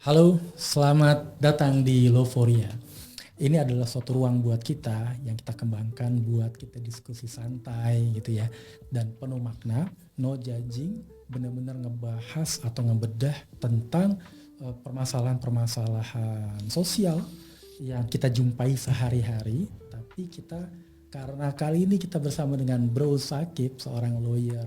Halo, selamat datang di Loforia. Ini adalah suatu ruang buat kita yang kita kembangkan buat kita diskusi santai gitu ya. Dan penuh makna, no judging, benar-benar ngebahas atau ngebedah tentang permasalahan-permasalahan sosial yang kita jumpai sehari-hari. Tapi kita karena kali ini kita bersama dengan Bro Sakib, seorang lawyer,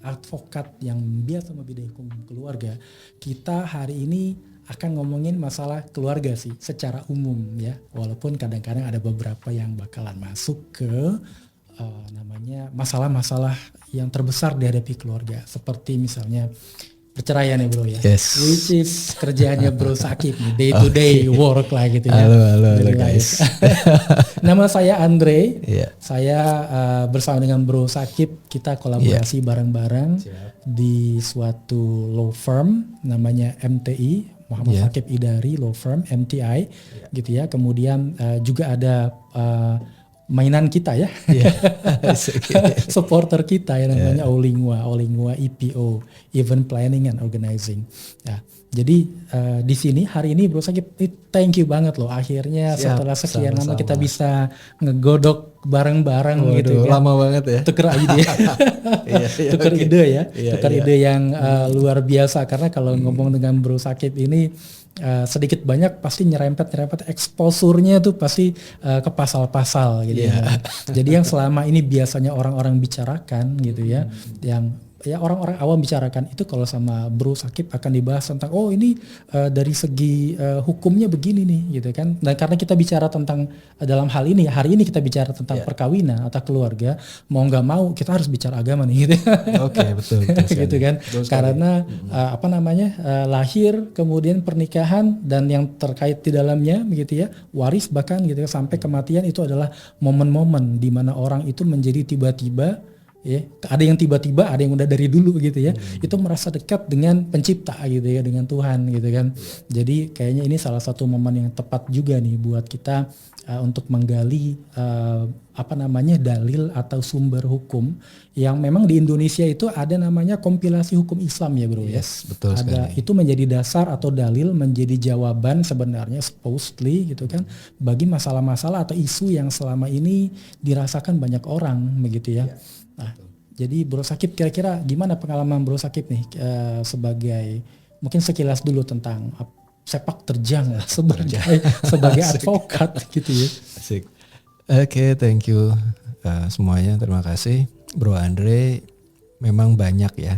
advokat yang biasa membidai hukum keluarga. Kita hari ini akan ngomongin masalah keluarga sih secara umum ya, walaupun kadang-kadang ada beberapa yang bakalan masuk ke masalah-masalah yang terbesar dihadapi keluarga, seperti misalnya perceraian ya bro ya, Yes. which is kerjaannya Bro Sakib nih, day to day work lah gitu ya. Halo guys. Nama saya Andre, Iya. saya bersama dengan Bro Sakib kita kolaborasi bareng-bareng di suatu law firm namanya MTI, Muhammad Sakib Idari Law Firm MTI gitu ya. Kemudian juga ada mainan kita ya, supporter kita yang namanya Olingwa EPO, Event Planning and Organizing. Ya, jadi di sini hari ini Bro Sakib, thank you banget loh. Akhirnya setelah sekian lama kita bisa ngegodok bareng-bareng gitu kan. Lama banget ya. Tuker ide, tuker ide ya, tuker ide yang luar biasa. Karena kalau ngomong dengan Bro Sakib ini sedikit banyak pasti nyerempet exposure-nya tuh pasti ke pasal-pasal gitu ya. Jadi yang selama ini biasanya orang-orang bicarakan gitu ya, yang ya orang-orang awam bicarakan itu kalau sama Bro Sakib akan dibahas tentang ini dari segi hukumnya begini nih gitu kan. Dan karena kita bicara tentang dalam hal ini hari ini kita bicara tentang perkawinan atau keluarga, mau nggak mau kita harus bicara agama nih gitu. Oke, betul gitu kan. Karena lahir kemudian pernikahan dan yang terkait di dalamnya begitu ya, waris bahkan gitu ya, sampai kematian itu adalah momen-momen di mana orang itu menjadi tiba-tiba ya, ada yang tiba-tiba, ada yang udah dari dulu gitu ya, itu merasa dekat dengan pencipta gitu ya, dengan Tuhan gitu kan. Jadi kayaknya ini salah satu momen yang tepat juga nih buat kita untuk menggali dalil atau sumber hukum yang memang di Indonesia itu ada namanya kompilasi hukum Islam ya bro. Yes, betul ada sekali. itu menjadi dasar atau dalil, menjadi jawaban sebenarnya supposedly gitu kan bagi masalah-masalah atau isu yang selama ini dirasakan banyak orang begitu ya. Nah, jadi Bro Sakib kira-kira gimana pengalaman Bro Sakib nih sebagai mungkin sekilas dulu tentang sepak terjang lah sebagai advokat gitu ya. Asik. Oke, thank you semuanya, terima kasih Bro Andre. Memang banyak ya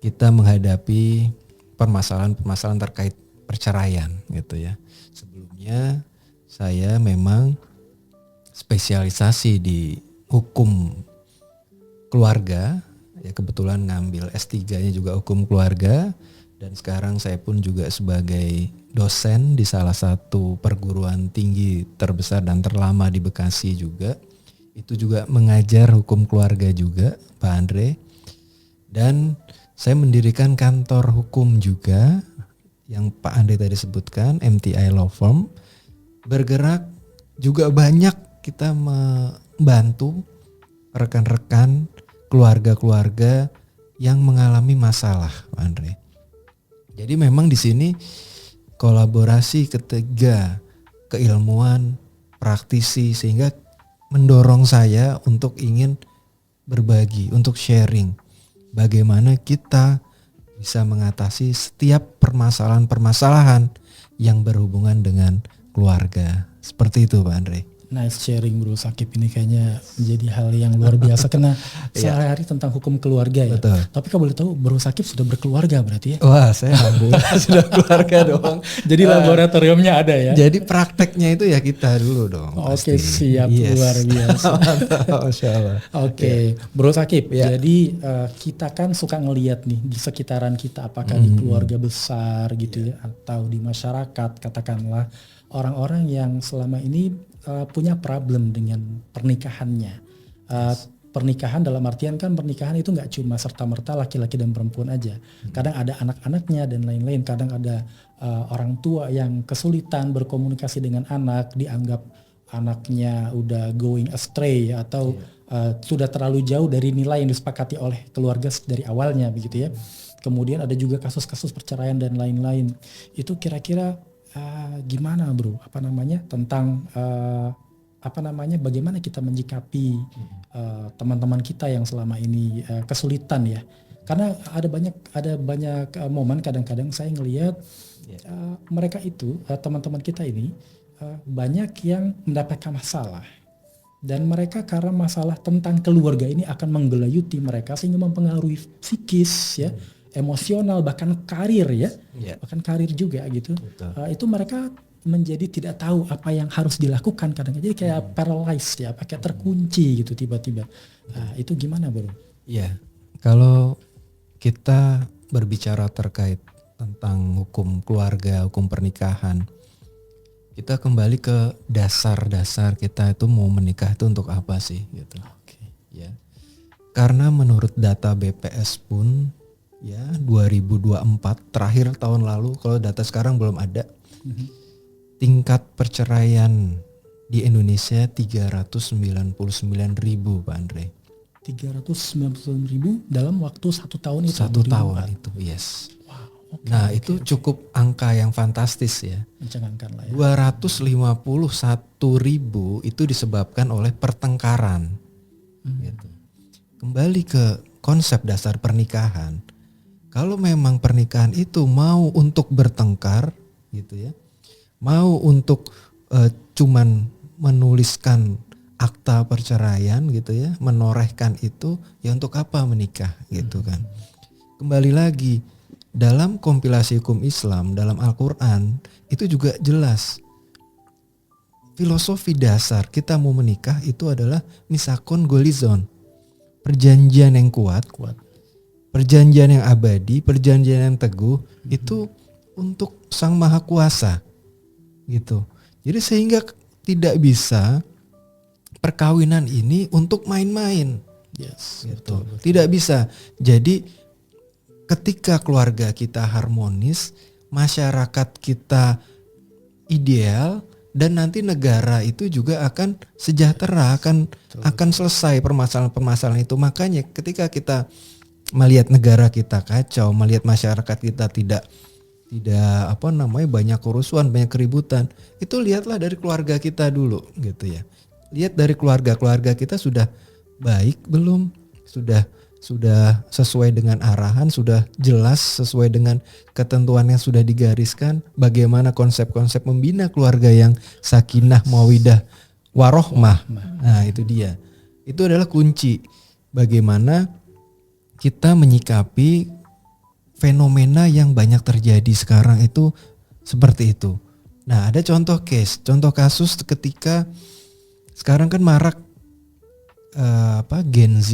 kita menghadapi permasalahan-permasalahan terkait perceraian gitu ya. Sebelumnya saya memang spesialisasi di hukum keluarga, ya kebetulan ngambil S3-nya juga hukum keluarga, dan sekarang saya pun juga sebagai dosen di salah satu perguruan tinggi terbesar dan terlama di Bekasi juga. Itu juga mengajar hukum keluarga juga, Pak Andre. Dan saya mendirikan kantor hukum juga yang Pak Andre tadi sebutkan, MTI Law Firm. Bergerak juga banyak kita membantu rekan-rekan keluarga-keluarga yang mengalami masalah, Pak Andre. Jadi memang di sini kolaborasi ketiga keilmuan, praktisi, sehingga mendorong saya untuk ingin berbagi, untuk sharing bagaimana kita bisa mengatasi setiap permasalahan-permasalahan yang berhubungan dengan keluarga. Seperti itu Pak Andre. Nice sharing Bro Sakib, ini kayaknya menjadi hal yang luar biasa karena sehari-hari tentang hukum keluarga ya. Betul. Tapi kalau boleh tahu Bro Sakib sudah berkeluarga berarti ya? Wah, saya alhamdulillah sudah keluarga dong. Jadi laboratoriumnya ada ya? Jadi prakteknya itu ya kita dulu dong. Oke, siap, luar biasa. Masya Allah. Oke, Bro Sakib. Jadi kita kan suka ngelihat nih di sekitaran kita, apakah di keluarga besar gitu ya, atau di masyarakat katakanlah orang-orang yang selama ini punya problem dengan pernikahannya. Pernikahan dalam artian kan pernikahan itu nggak cuma serta-merta laki-laki dan perempuan aja. Kadang ada anak-anaknya dan lain-lain. Kadang ada orang tua yang kesulitan berkomunikasi dengan anak, dianggap anaknya udah going astray atau sudah terlalu jauh dari nilai yang disepakati oleh keluarga dari awalnya begitu ya. Kemudian ada juga kasus-kasus perceraian dan lain-lain. Itu kira-kira gimana bro? Tentang bagaimana kita menyikapi teman-teman kita yang selama ini kesulitan ya. Karena ada banyak momen kadang-kadang saya ngelihat mereka itu teman-teman kita ini banyak yang mendapatkan masalah dan mereka karena masalah tentang keluarga ini akan menggelayuti mereka sehingga mempengaruhi psikis ya, emosional bahkan karir ya, bahkan karir juga gitu. Itu mereka menjadi tidak tahu apa yang harus dilakukan kadang-kadang jadi kayak paralyzed ya, kayak terkunci gitu tiba-tiba. Itu gimana bro? Ya, kalau kita berbicara terkait tentang hukum keluarga, hukum pernikahan, kita kembali ke dasar-dasar kita itu mau menikah itu untuk apa sih gitu. Ya. Karena menurut data BPS pun ya 2024 terakhir tahun lalu, kalau data sekarang belum ada, tingkat perceraian di Indonesia 399.000 Pak Andre. 399.000 dalam waktu 1 tahun itu. 1 tahun itu, yes. Wow, Nah itu cukup angka yang fantastis ya. Mencengangkan lah ya. 251.000 itu disebabkan oleh pertengkaran. Gitu. Kembali ke konsep dasar pernikahan. Kalau memang pernikahan itu mau untuk bertengkar, gitu ya, mau untuk cuman menuliskan akta perceraian gitu ya, menorehkan itu, ya untuk apa menikah gitu kan. Kembali lagi, dalam kompilasi hukum Islam, dalam Al-Quran, itu juga jelas. Filosofi dasar kita mau menikah itu adalah misakon golizon. Perjanjian yang kuat, perjanjian yang abadi, perjanjian yang teguh, itu untuk Sang Maha Kuasa gitu. Jadi sehingga tidak bisa perkawinan ini untuk main-main. Yes, gitu. Betul. Tidak bisa. Jadi ketika keluarga kita harmonis, masyarakat kita ideal, dan nanti negara itu juga akan sejahtera, akan selesai permasalahan-permasalahan itu. Makanya ketika kita melihat negara kita kacau, melihat masyarakat kita tidak banyak kerusuhan, banyak keributan, itu lihatlah dari keluarga kita dulu gitu ya. Lihat dari keluarga kita sudah baik belum? Sudah sesuai dengan arahan, sudah jelas sesuai dengan ketentuan yang sudah digariskan. Bagaimana konsep-konsep membina keluarga yang sakinah, mawidah, warohmah. Nah itu dia. Itu adalah kunci bagaimana kita menyikapi fenomena yang banyak terjadi sekarang itu seperti itu. Nah ada contoh kasus ketika sekarang kan marak Gen Z,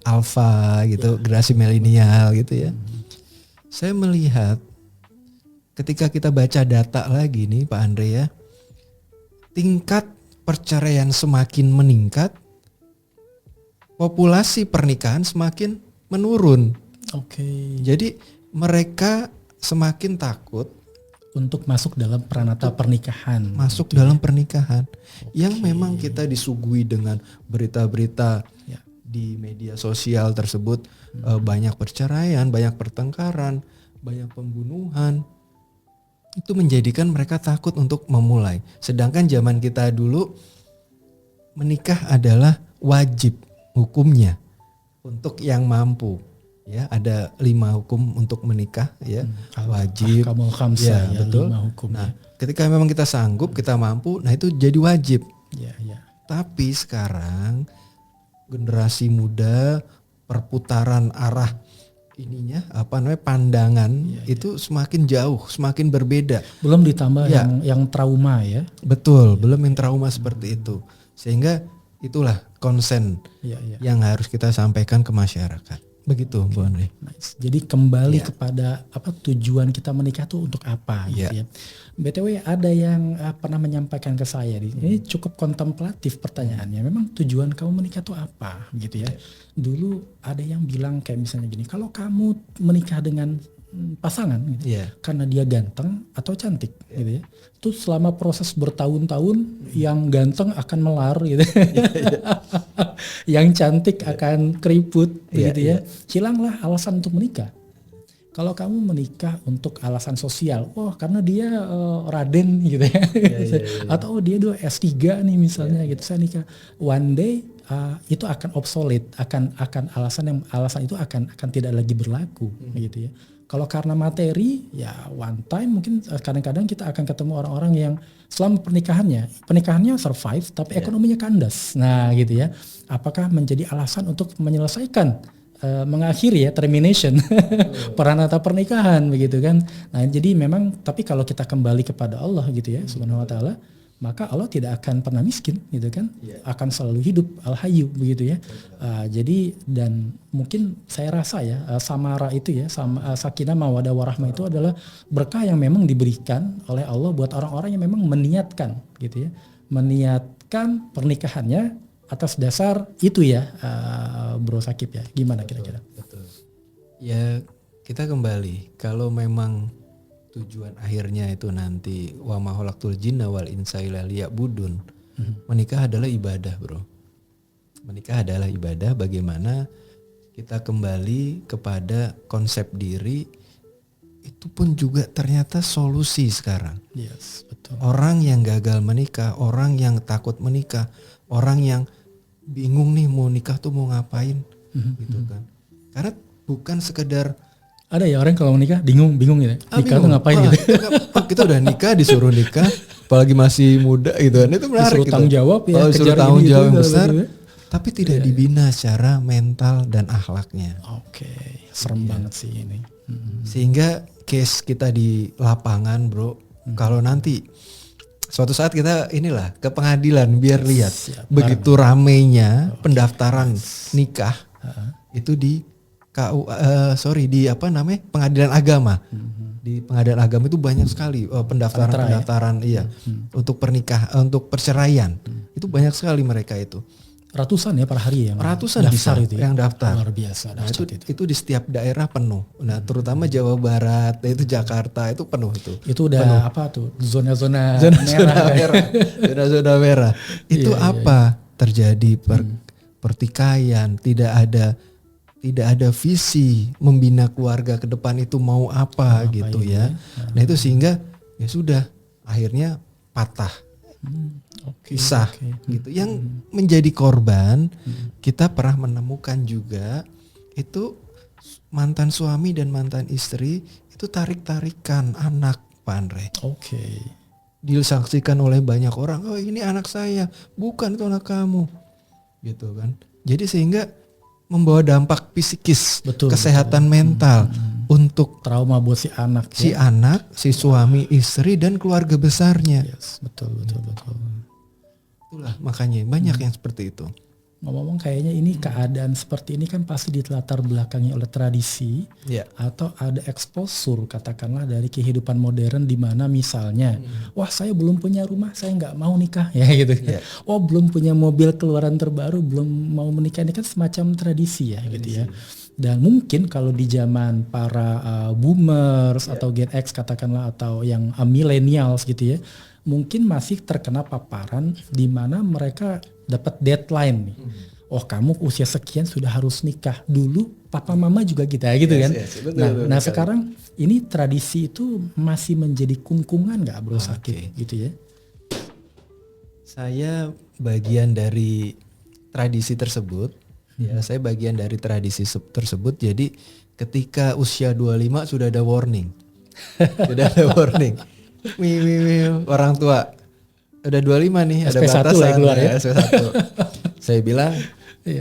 Alpha gitu, generasi milenial gitu ya. Saya melihat ketika kita baca data lagi nih Pak Andre ya, tingkat perceraian semakin meningkat, populasi pernikahan semakin menurun. Jadi mereka semakin takut untuk masuk dalam peranata pernikahan. Dalam pernikahan. Yang memang kita disuguhi dengan berita-berita di media sosial tersebut, banyak perceraian, banyak pertengkaran, banyak pembunuhan. Itu menjadikan mereka takut untuk memulai. Sedangkan zaman kita dulu menikah adalah wajib hukumnya untuk yang mampu. Ya, ada 5 hukum untuk menikah ya, wajib. Ya, betul. 5 hukum. Nah, ketika memang kita sanggup, kita mampu, nah itu jadi wajib. Ya. Tapi sekarang generasi muda, perputaran arah pandangan itu semakin jauh, semakin berbeda. Belum ditambah yang trauma ya. Betul, belum yang trauma seperti itu. Sehingga itulah konsen yang harus kita sampaikan ke masyarakat. Begitu Bu Andre. Nice. Jadi kembali kepada tujuan kita menikah tuh untuk apa gitu ya. BTW ada yang pernah menyampaikan ke saya, ini cukup kontemplatif pertanyaannya. Memang tujuan kamu menikah tuh apa gitu ya. Dulu ada yang bilang kayak misalnya gini, kalau kamu menikah dengan pasangan gitu. Karena dia ganteng atau cantik gitu ya. Itu selama proses bertahun-tahun yang ganteng akan melar gitu. Yang cantik akan keriput begitu ya. Hilanglah alasan untuk menikah. Kalau kamu menikah untuk alasan sosial, karena dia Raden gitu ya, atau dia S3 nih misalnya gitu, saya nikah. One day itu akan obsolete, akan alasan itu akan tidak lagi berlaku gitu ya. Kalau karena materi, ya one time mungkin kadang-kadang kita akan ketemu orang-orang yang selama pernikahannya survive, tapi ekonominya kandas. Nah gitu ya, apakah menjadi alasan untuk menyelesaikan mengakhiri termination peranata pernikahan begitu kan. Nah jadi memang, tapi kalau kita kembali kepada Allah gitu ya subhanahu wa ta'ala, maka Allah tidak akan pernah miskin gitu kan, akan selalu hidup al-hayyu begitu ya. Jadi dan mungkin saya rasa ya samara itu ya, sakinah mawadah warahmah itu adalah berkah yang memang diberikan oleh Allah buat orang-orang yang memang meniatkan gitu ya, meniatkan pernikahannya atas dasar itu ya, Bro Sakib ya. Gimana kira-kira? Betul. Ya kita kembali, kalau memang tujuan akhirnya itu nanti wa ma khalaqtul jinna wal insa illa liya'budun. Menikah adalah ibadah, Bro. Menikah adalah ibadah, bagaimana kita kembali kepada konsep diri, itu pun juga ternyata solusi sekarang. Yes, betul. Orang yang gagal menikah, orang yang takut menikah, orang yang bingung nih mau nikah tuh mau ngapain gitu kan. Karena bukan sekedar, ada ya orang kalau menikah bingung gitu ya. Nikah tuh ngapain gitu. Kita udah nikah, disuruh nikah apalagi masih muda gitu kan. Itu menarik disuruh gitu. Tanggung jawab ya. Disuruh tanggung jawab yang besar. Gitu. Tapi tidak dibina secara mental dan akhlaknya. Oke, serem banget sih ini. Sehingga case kita di lapangan, Bro, kalau nanti suatu saat kita inilah ke pengadilan biar lihat begitu ramenya pendaftaran nikah itu di di pengadilan agama. Di pengadilan agama itu banyak sekali pendaftaran untuk untuk perceraian. Itu banyak sekali mereka itu. Ratusan ya per hari ya. Ratusan bisa itu yang daftar. Luar biasa. Nah, itu di setiap daerah penuh. Nah, terutama Jawa Barat, itu Jakarta itu penuh itu. Itu udah penuh. Apa tuh? Zona-zona merah. Zona-zona merah. Itu terjadi pertikaian, tidak ada visi membina keluarga ke depan itu mau apa gitu ya. Nah, itu sehingga ya sudah akhirnya patah. Pisah gitu. Yang menjadi korban kita pernah menemukan juga itu mantan suami dan mantan istri itu tarik-tarikan anak, Pak Andre. Disaksikan oleh banyak orang, oh ini anak saya, bukan itu anak kamu, gitu kan. Jadi sehingga membawa dampak psikis, kesehatan mental untuk trauma buat si anak, si suami, istri dan keluarga besarnya. Yes, betul. Itulah makanya banyak yang seperti itu. Ngomong-ngomong kayaknya ini keadaan seperti ini kan pasti dilatar belakangi oleh tradisi atau ada exposure katakanlah dari kehidupan modern di mana misalnya wah saya belum punya rumah saya nggak mau nikah ya gitu kan. Oh belum punya mobil keluaran terbaru belum mau menikah, ini kan semacam tradisi ya gitu ya. Dan mungkin kalau di zaman para boomers atau Gen X katakanlah atau yang millennials gitu ya, mungkin masih terkena paparan di mana mereka dapat deadline nih. Oh kamu usia sekian sudah harus nikah. Dulu papa mama juga kita gitu kan. Betul, nah sekarang ini tradisi itu masih menjadi kungkungan nggak Bro Sakib gitu ya? Saya bagian dari tradisi tersebut. Ya, saya bagian dari tradisi tersebut. Jadi ketika usia 25 sudah ada warning. Orang tua udah 25 nih, ada batasan lah keluar ya. SP1. Saya bilang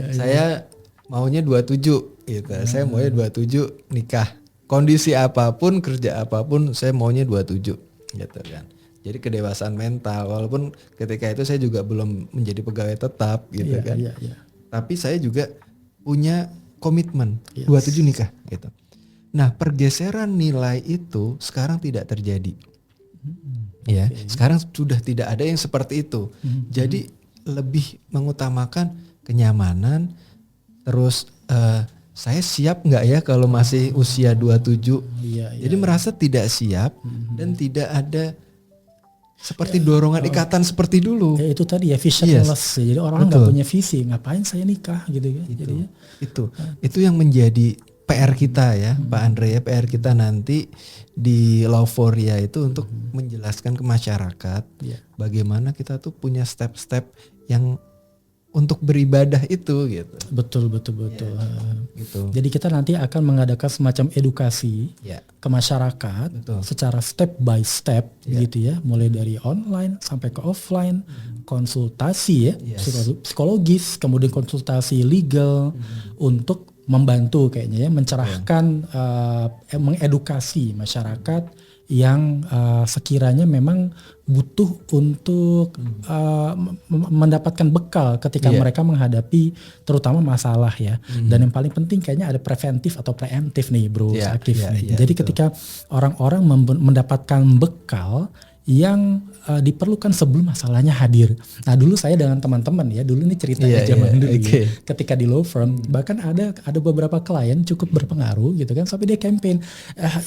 saya maunya 27 gitu. Saya maunya 27 nikah. Kondisi apapun, kerja apapun saya maunya 27 gitu kan. Jadi kedewasaan mental, walaupun ketika itu saya juga belum menjadi pegawai tetap gitu kan. Tapi saya juga punya komitmen 27 nikah gitu. Nah, pergeseran nilai itu sekarang tidak terjadi. Ya, sekarang sudah tidak ada yang seperti itu. Jadi lebih mengutamakan kenyamanan, terus saya siap nggak ya kalau masih usia 27. Jadi merasa tidak siap dan tidak ada seperti dorongan ikatan seperti dulu. Itu tadi ya visionless. Jadi orang nggak punya visi, ngapain saya nikah gitu kan. Jadinya itu yang menjadi PR kita ya, Pak Andre ya, PR kita nanti di Love4ria itu untuk menjelaskan ke masyarakat bagaimana kita tuh punya step-step yang untuk beribadah itu gitu. Betul. Gitu. Jadi kita nanti akan mengadakan semacam edukasi ke masyarakat secara step by step gitu ya, mulai dari online sampai ke offline, konsultasi ya, psikologis, kemudian konsultasi legal untuk membantu kayaknya ya, mencerahkan, mengedukasi masyarakat yang sekiranya memang butuh untuk mendapatkan bekal ketika mereka menghadapi terutama masalah ya. Dan yang paling penting kayaknya ada preventif atau preemptif nih Bro Sakif nih. Jadi ketika orang-orang mendapatkan bekal yang diperlukan sebelum masalahnya hadir. Nah dulu saya dengan teman-teman ya, dulu ini ceritanya zaman dulu ya, ketika di law firm, bahkan ada beberapa klien cukup berpengaruh gitu kan, sampai dia campaign,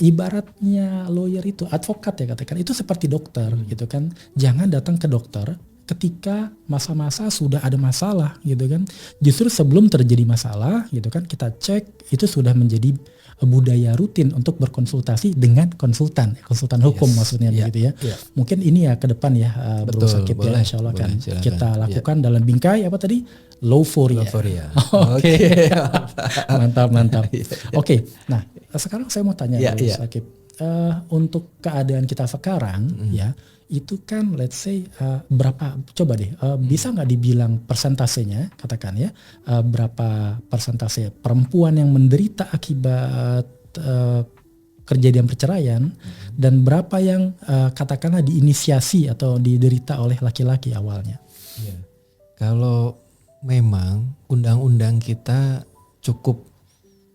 ibaratnya lawyer itu, advokat ya katakan, itu seperti dokter gitu kan, jangan datang ke dokter ketika masa-masa sudah ada masalah gitu kan, justru sebelum terjadi masalah gitu kan, kita cek itu sudah menjadi budaya rutin untuk berkonsultasi dengan konsultan hukum maksudnya gitu ya. Mungkin ini ya ke depan ya Bro Sakif ya, insya Allah kan kita lakukan dalam bingkai apa tadi? Love4ria. Oke. Mantap. Oke. Nah, sekarang saya mau tanya Bro Sakif. Untuk keadaan kita sekarang ya, itu kan let's say berapa, coba deh bisa nggak dibilang persentasenya, katakan ya, berapa persentase perempuan yang menderita akibat kejadian perceraian dan berapa yang katakanlah diinisiasi atau diderita oleh laki-laki awalnya. Kalau memang undang-undang kita cukup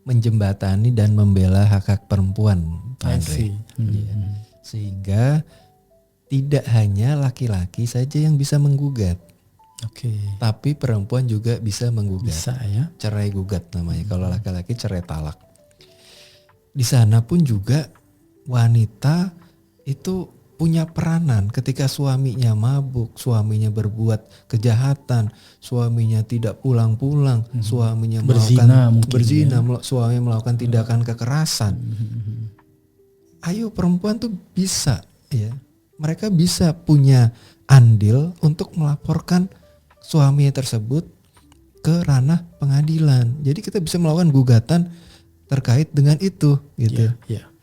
menjembatani dan membela hak-hak perempuan, Andre. Sehingga tidak hanya laki-laki saja yang bisa menggugat, tapi perempuan juga bisa menggugat. Bisa ya. Cerai gugat namanya. Kalau laki-laki cerai talak. Di sana pun juga wanita itu punya peranan ketika suaminya mabuk, suaminya berbuat kejahatan, suaminya tidak pulang-pulang, suaminya berzina, suaminya melakukan tindakan kekerasan. Ayo perempuan tuh bisa ya. Mereka bisa punya andil untuk melaporkan suami tersebut ke ranah pengadilan. Jadi kita bisa melakukan gugatan terkait dengan itu gitu.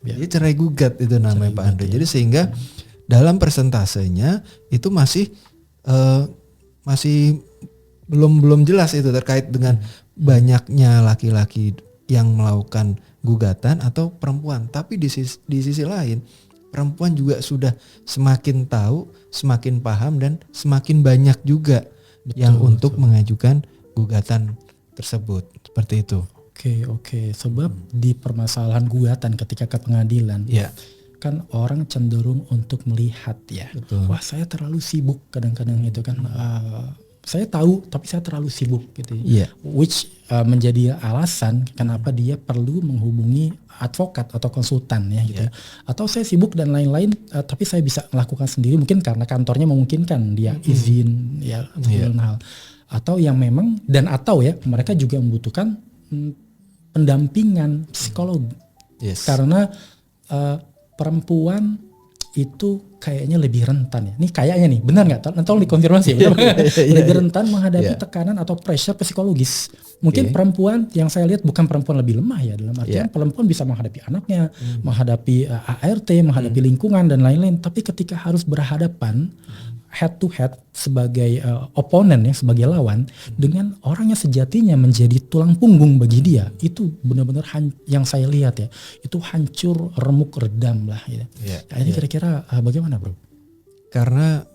Jadi cerai gugat itu namanya Pak Andre. Jadi sehingga dalam persentasenya itu masih belum jelas itu terkait dengan banyaknya laki-laki yang melakukan gugatan atau perempuan. Tapi di sisi lain perempuan juga sudah semakin tahu, semakin paham dan semakin banyak juga untuk mengajukan gugatan tersebut. Seperti itu. Oke. Sebab di permasalahan gugatan ketika ke pengadilan, kan orang cenderung untuk melihat ya, wah saya terlalu sibuk kadang-kadang itu kan. Saya tahu tapi saya terlalu sibuk gitu ya. Which menjadi alasan kenapa dia perlu menghubungi advokat atau konsultan ya gitu. Atau saya sibuk dan lain-lain, tapi saya bisa melakukan sendiri mungkin karena kantornya memungkinkan dia izin ya hal. Atau yang memang atau ya mereka juga membutuhkan pendampingan psikolog. Karena perempuan itu kayaknya lebih rentan ya. Ini kayaknya nih, benar nggak? Tolong dikonfirmasi. Lebih rentan menghadapi tekanan atau pressure psikologis. Mungkin perempuan yang saya lihat bukan perempuan lebih lemah ya, dalam artian perempuan bisa menghadapi anaknya, menghadapi ART, menghadapi lingkungan dan lain-lain. Tapi ketika harus berhadapan head to head sebagai oponen ya, sebagai lawan dengan orang yang sejatinya menjadi tulang punggung bagi dia, itu benar-benar yang saya lihat ya, itu hancur remuk redam lah gitu. Ini kira-kira bagaimana Bro? Karena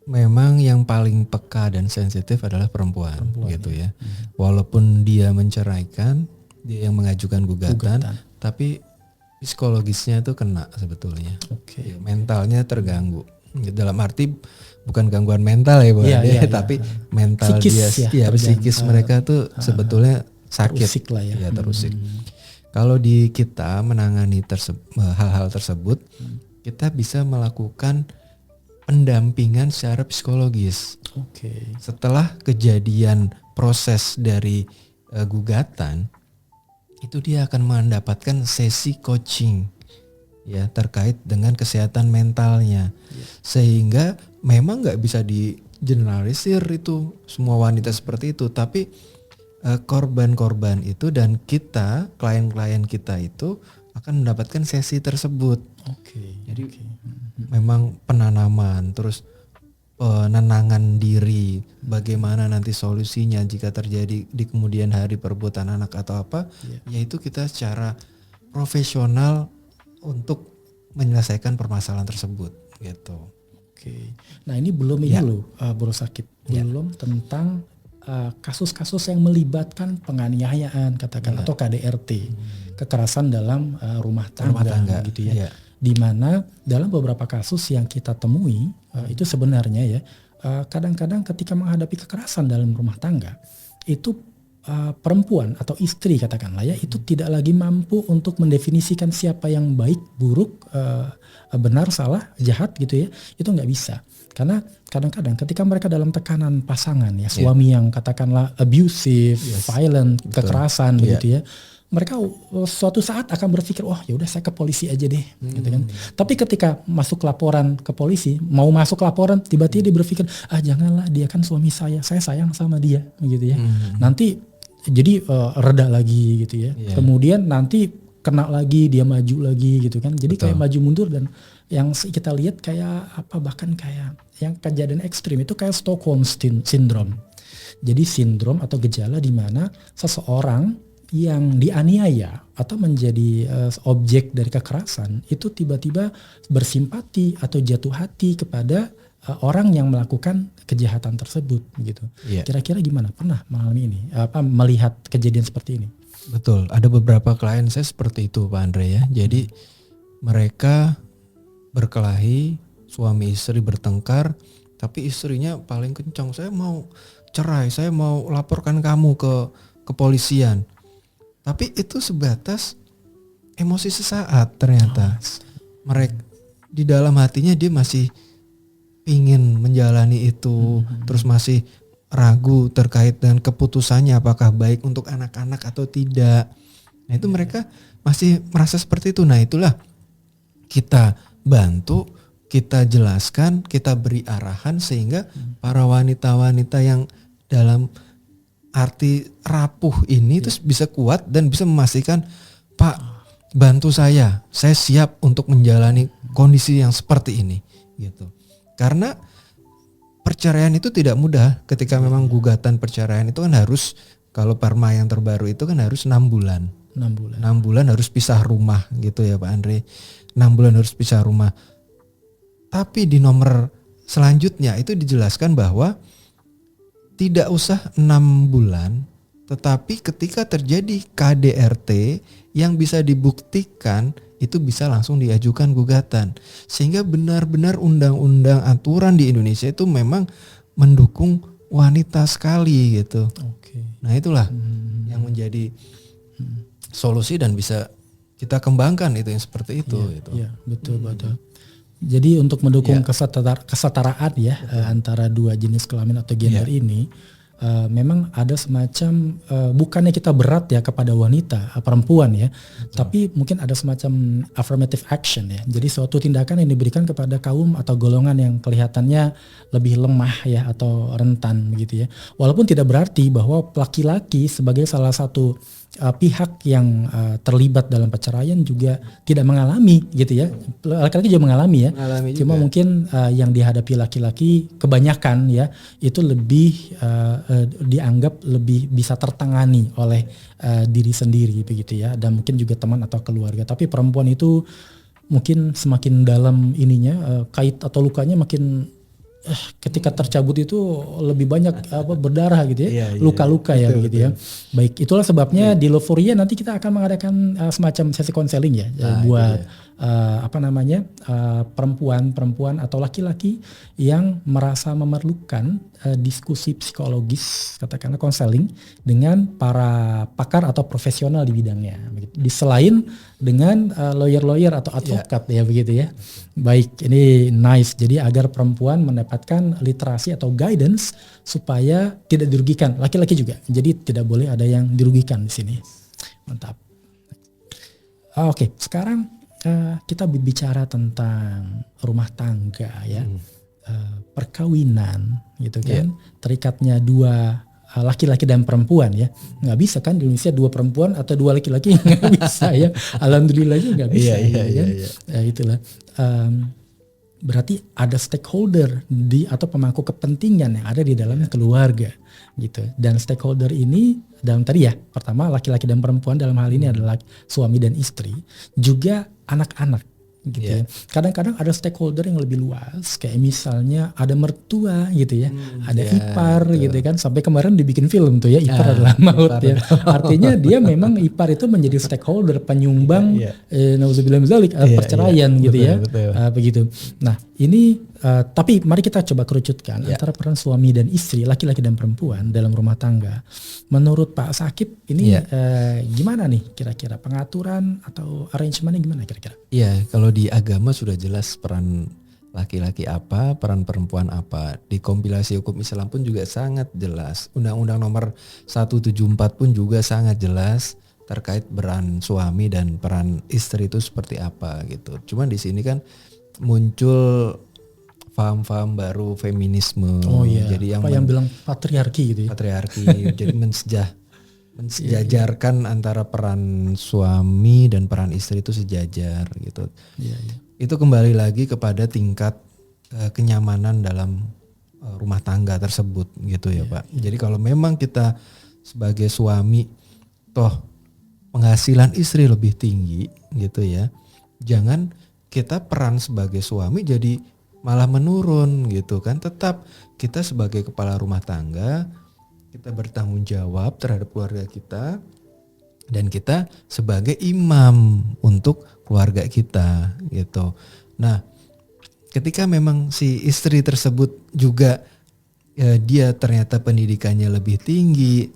memang yang paling peka dan sensitif adalah perempuan gitu ya. Walaupun dia menceraikan, dia yang mengajukan gugatan. Tapi psikologisnya itu kena sebetulnya. Mentalnya terganggu. Dalam arti bukan gangguan mental ya Bu, tapi mental psikis mereka tuh sebetulnya sakit, terusik lah ya. Terusik. Kalau di kita menangani hal-hal tersebut, kita bisa melakukan pendampingan secara psikologis. Setelah kejadian proses dari gugatan, itu dia akan mendapatkan sesi coaching ya terkait dengan kesehatan mentalnya. Sehingga memang nggak bisa digeneralisir itu semua wanita seperti itu, tapi korban-korban itu dan kita, klien-klien kita itu akan mendapatkan sesi tersebut. Jadi memang penanaman, terus penenangan diri, bagaimana nanti solusinya jika terjadi di kemudian hari perbuatan anak atau apa, yaitu kita secara profesional untuk menyelesaikan permasalahan tersebut gitu. Nah ini belum ini loh Bro Sakit, belum tentang kasus-kasus yang melibatkan penganiayaan katakan atau KDRT, kekerasan dalam rumah tangga gitu ya. Di mana dalam beberapa kasus yang kita temui itu sebenarnya ya kadang-kadang ketika menghadapi kekerasan dalam rumah tangga itu perempuan atau istri katakanlah ya itu tidak lagi mampu untuk mendefinisikan siapa yang baik, buruk, benar, salah, jahat gitu ya, itu nggak bisa. Karena kadang-kadang ketika mereka dalam tekanan pasangan ya, suami yang katakanlah abusive, violent, kekerasan begitu ya, mereka suatu saat akan berpikir, oh ya udah saya ke polisi aja deh, gitu kan. Tapi ketika masuk laporan ke polisi, mau masuk laporan, tiba-tiba dia berpikir, janganlah, dia kan suami saya sayang sama dia, gitu ya. Nanti jadi reda lagi gitu ya. Kemudian nanti kena lagi, dia maju lagi gitu kan. Jadi kayak maju mundur, dan yang kita lihat kayak apa, bahkan kayak yang kejadian ekstrim itu kayak Stockholm Syndrome. Jadi sindrom atau gejala di mana seseorang yang dianiaya atau menjadi objek dari kekerasan itu tiba-tiba bersimpati atau jatuh hati kepada orang yang melakukan kejahatan tersebut gitu. Kira-kira gimana? Pernah mengalami ini? Melihat kejadian seperti ini? Betul, ada beberapa klien saya seperti itu Pak Andre ya. Jadi mereka berkelahi, suami istri bertengkar, tapi istrinya paling kencang, saya mau cerai, saya mau laporkan kamu ke kepolisian. Tapi itu sebatas emosi sesaat ternyata. Mereka di dalam hatinya dia masih ingin menjalani itu, terus masih ragu terkait dengan keputusannya apakah baik untuk anak-anak atau tidak. Nah itu mereka masih merasa seperti itu. Nah itulah kita bantu, kita jelaskan, kita beri arahan sehingga para wanita-wanita yang dalam arti rapuh ini terus bisa kuat dan bisa memastikan, Pak bantu saya siap untuk menjalani kondisi yang seperti ini gitu. Karena perceraian itu tidak mudah ketika memang gugatan perceraian itu kan harus, kalau Perma yang terbaru itu kan harus 6 bulan. 6 bulan harus pisah rumah gitu ya Pak Andre. 6 bulan harus pisah rumah. Tapi di nomor selanjutnya itu dijelaskan bahwa tidak usah 6 bulan, tetapi ketika terjadi KDRT yang bisa dibuktikan itu bisa langsung diajukan gugatan. Sehingga benar-benar undang-undang aturan di Indonesia itu memang mendukung wanita sekali gitu. Nah itulah yang menjadi solusi dan bisa kita kembangkan itu yang seperti itu. Betul. Jadi untuk mendukung kesetaraan ya antara dua jenis kelamin atau gender ini, memang ada semacam bukannya kita berat ya kepada wanita, perempuan ya, tapi mungkin ada semacam affirmative action ya. Jadi suatu tindakan yang diberikan kepada kaum atau golongan yang kelihatannya lebih lemah ya atau rentan begitu ya. Walaupun tidak berarti bahwa laki-laki sebagai salah satu pihak yang terlibat dalam perceraian juga tidak mengalami gitu ya. Laki-laki juga mengalami ya. Cuma mungkin yang dihadapi laki-laki kebanyakan ya itu lebih dianggap lebih bisa tertangani oleh diri sendiri begitu ya, dan mungkin juga teman atau keluarga. Tapi perempuan itu mungkin semakin dalam ininya kait atau lukanya makin ketika tercabut itu lebih banyak berdarah gitu ya, luka-luka ya begitu ya. Baik, itulah sebabnya di Loforia nanti kita akan mengadakan semacam sesi konseling ya, buat perempuan atau laki-laki yang merasa memerlukan diskusi psikologis, katakanlah konseling dengan para pakar atau profesional di bidangnya. Di selain dengan lawyer atau advokat ya begitu ya. Baik, ini nice. Jadi agar perempuan mendapatkan literasi atau guidance supaya tidak dirugikan, laki-laki juga. Jadi tidak boleh ada yang dirugikan di sini. Mantap. Oke, sekarang kita berbicara tentang rumah tangga ya, perkawinan gitu kan, terikatnya dua laki-laki dan perempuan ya, nggak bisa kan di Indonesia dua perempuan atau dua laki-laki nggak bisa ya, alhamdulillahnya nggak bisa kan. Itulah berarti ada stakeholder atau pemangku kepentingan yang ada di dalam keluarga gitu, dan stakeholder ini dalam tadi ya, pertama laki-laki dan perempuan, dalam hal ini adalah suami dan istri, juga anak-anak gitu ya. Kadang-kadang ada stakeholder yang lebih luas, kayak misalnya ada mertua gitu ya, ada ipar gitu kan, sampai kemarin dibikin film tuh ya, ipar adalah maut ya. Artinya dia memang ipar itu menjadi stakeholder penyumbang nauzubillah min dzalik perceraian gitu ya. Begitu. Nah, ini tapi mari kita coba kerucutkan antara peran suami dan istri, laki-laki dan perempuan dalam rumah tangga. Menurut Pak Sakib ini gimana nih kira-kira pengaturan atau arrangementnya gimana kira-kira? Iya, kalau di agama sudah jelas peran laki-laki apa, peran perempuan apa. Di kompilasi hukum Islam pun juga sangat jelas. Undang-Undang nomor 174 pun juga sangat jelas terkait peran suami dan peran istri itu seperti apa gitu. Cuman di sini kan muncul paham-paham baru feminisme. Jadi yang bilang patriarki gitu ya. Patriarki. Jadi mensejajarkan antara peran suami dan peran istri itu sejajar gitu. Itu kembali lagi kepada tingkat kenyamanan dalam rumah tangga tersebut gitu ya Pak. Jadi kalau memang kita sebagai suami toh penghasilan istri lebih tinggi gitu ya, jangan kita peran sebagai suami jadi malah menurun gitu kan. Tetap kita sebagai kepala rumah tangga, kita bertanggung jawab terhadap keluarga kita, dan kita sebagai imam untuk keluarga kita gitu. Nah, ketika memang si istri tersebut juga dia ternyata pendidikannya lebih tinggi,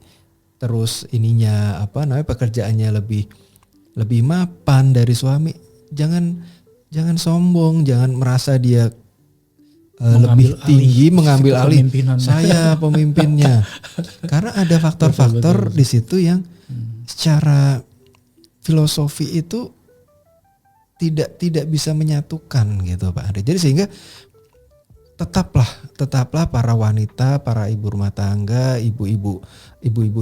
terus pekerjaannya lebih mapan dari suami, jangan sombong, jangan merasa dia lebih tinggi, mengambil alih saya pemimpinnya. Karena ada faktor-faktor di situ yang secara filosofi itu tidak bisa menyatukan gitu Pak Andre. Jadi sehingga tetaplah para wanita, para ibu rumah tangga, ibu-ibu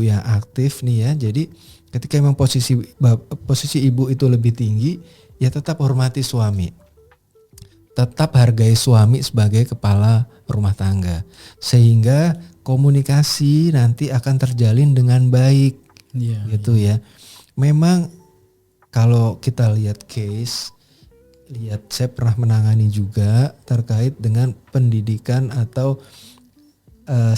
yang aktif nih ya. Jadi ketika memang posisi ibu itu lebih tinggi, ya tetap hormati suami. Tetap hargai suami sebagai kepala rumah tangga, sehingga komunikasi nanti akan terjalin dengan baik, gitu ya. Memang kalau kita lihat saya pernah menangani juga terkait dengan pendidikan atau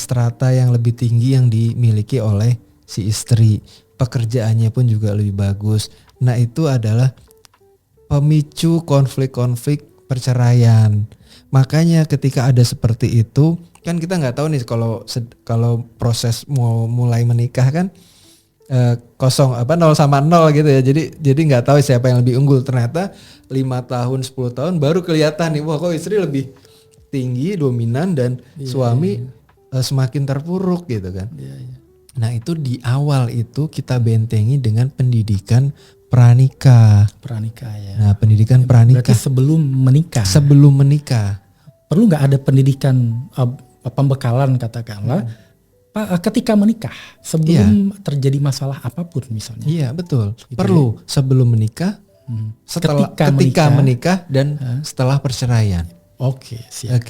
strata yang lebih tinggi yang dimiliki oleh si istri, pekerjaannya pun juga lebih bagus. Nah itu adalah pemicu konflik-konflik perceraian. Makanya ketika ada seperti itu, kan kita nggak tahu nih kalau proses mau mulai menikah kan 0 sama 0 gitu ya. Jadi nggak tahu siapa yang lebih unggul. Ternyata 5 tahun 10 tahun baru kelihatan nih, wah kok istri lebih tinggi, dominan, dan suami semakin terpuruk gitu kan. Nah itu di awal itu kita bentengi dengan pendidikan pranikah ya. Nah pendidikan pranikah. Berarti sebelum menikah. Perlu nggak ada pendidikan pembekalan katakanlah ketika menikah sebelum terjadi masalah apapun misalnya. Iya betul. Gitu perlu ya? Sebelum menikah, ketika menikah dan setelah perceraian. Oke, siap.